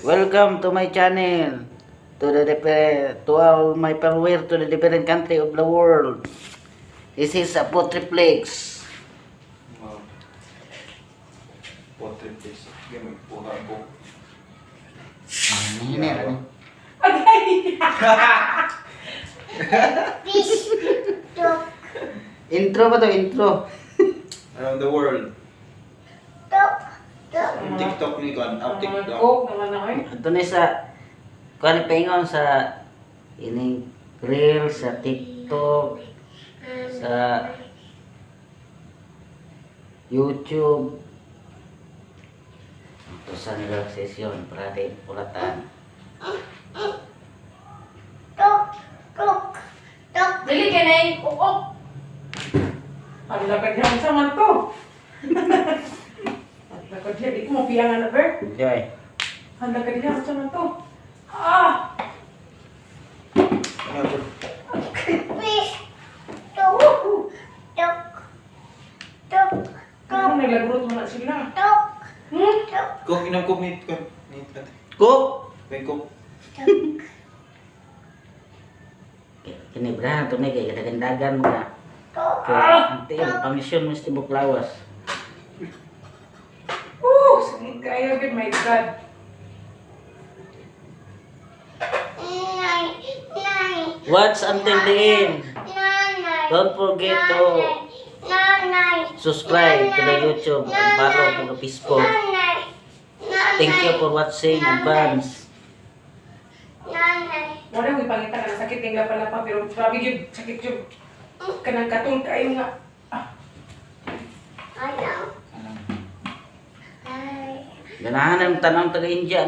Welcome to my channel. To all my followers to the different country of the world. This is a Foot Reflex. Foot Reflex. Game puha ko. Ini. Intro ba to? Intro. Around the world. TikTok ni kan, TikTok. Ito na sa kuan paingon sa ini reel sa TikTok sa YouTube. Ito sa nila session para din pulatan. Dili ka na yung kukok. Ang lakad niya sa man to. Ang lakad niya, di ko mapiyangan na, Ber. Enjoy. Ang lakad niya sa man to. Ah! Ano naglagurot mo na sila? Kok inam kok ni kan. Ni kan. Cook. Bengkok. Kini bra to ni kay kadagan mo na. Kaya ang pamisyon mo sa tibok lawas. Sakit kayo, Ber. My God. Watch until the end. Don't forget to subscribe to the YouTube and follow to the Facebook. Thank you for watching advance. Wala mo ipangita ka na sakit yung lapa-lapa, pero grabe yun, sakit yun. Kanang katul kayo nga. Anam. Ganahan ang tanang taga-India na